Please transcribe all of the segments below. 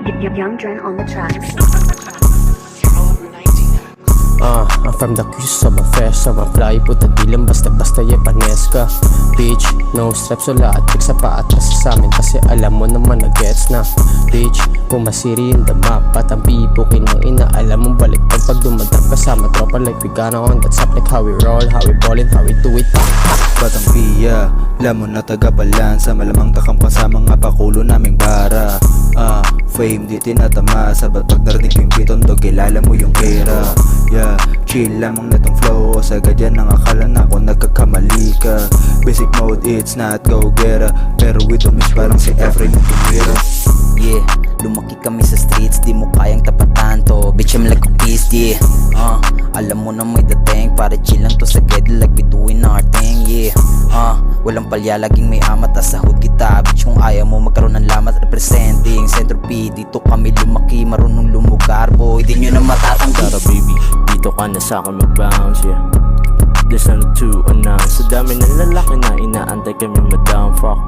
Young Dren on the tracks. I'm from the Q's, sobrang fresh, sobrang fly. Puta dilim, basta-basta panes ka. Bitch, no straps, wala at sa paat kasi sa'min. Kasi alam mo naman na gets na. Bitch, kung masiri yung dama patang pipukin ng ina. Alam mo balik pag dumadap kasama tropa. Like we gonna on, that's up like how we roll, how we ballin', how we do it. Batang piya, lamon na taga-balansa. Malamang takam ka sa mga pakulo naming bara. Fame di tinatamasa. Ba't pag narinig yung pitondo, kilala mo yung kera. Yeah, chill lamang na tong flow. O sagad yan ang akala na kung nagkakamali ka. Basic mode, it's not go-gera. Pero with the miss parang si Efrain yung tumira. Yeah, lumaki kami sa streets, di mo kayang tapatan to. Bitch, I'm like a beast, yeah. Alam mo na may dating, para chill lang to sa gede like we doing our thing, yeah. Walang palya, laging may amat, as sahod kita. Bitch, kung ayaw mo magkaroon ng lamat, representing Centro P, dito kami lumaki, marunong lumugar, boy, di nyo na matatanggi. Tara baby, dito ka na sa'kin mag-bounce, yeah. There's none to announce. Sa dami ng lalaki na inaantay kami ma-down, fuck.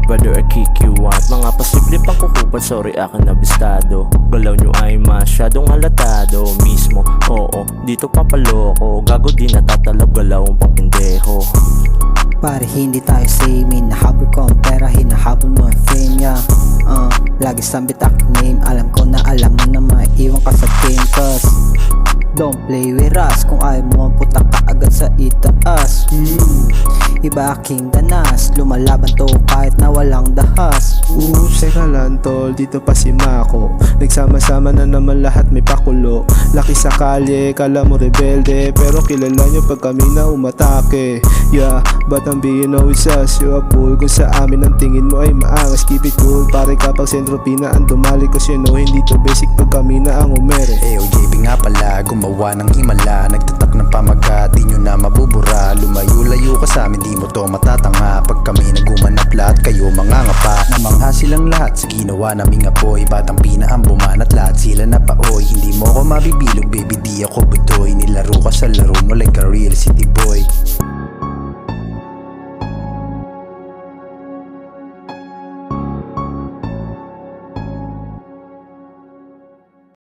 Brother, I kick you out. Mga posible pang kukupan, sorry akin nabistado. Galaw nyo ay masyadong halatado mismo, oo, dito papaloko. Gago di natatalab, galawang pang pendeho. Pare hindi tayo same, hinahabol ko ang pera, hinahabol mo ang fame, yeah. Lagi sambit aking name, alam ko na alam mo na maiiwan ka sa game. Cause don't play with us, kung ayaw mo ang putak ka agad sa itaas. Iba aking danas, lumalaban to kahit na walang dahas. Seka lang tol, dito pa si Mako. Nagsama-sama na naman lahat may pakulo. Laki sa kalye, kala mo rebelde, pero kilala nyo pag kami na umatake. Yeah, but ang being always us, you a fool. Kung sa amin ang tingin mo ay maangas, keep it cool. Pare kapag Centro P na ang dumali, cause you know hindi to basic pag kami na ang umere. JB nga pala, gumawa ng himala. Nagtatak ng pamaga, di nyo na mabubura. Lumayo-layo ka sa amin, di mo to matatanga. Pag kami nagumanap lahat, kayo mangangapa. Namangha silang lahat sa ginawa naming apoy. Batang Pina ang bumanat, lahat sila na paoy. Hindi mo ko mabibilog, baby, di ako budoy. Nilaro ka sa laro mo like a real city boy.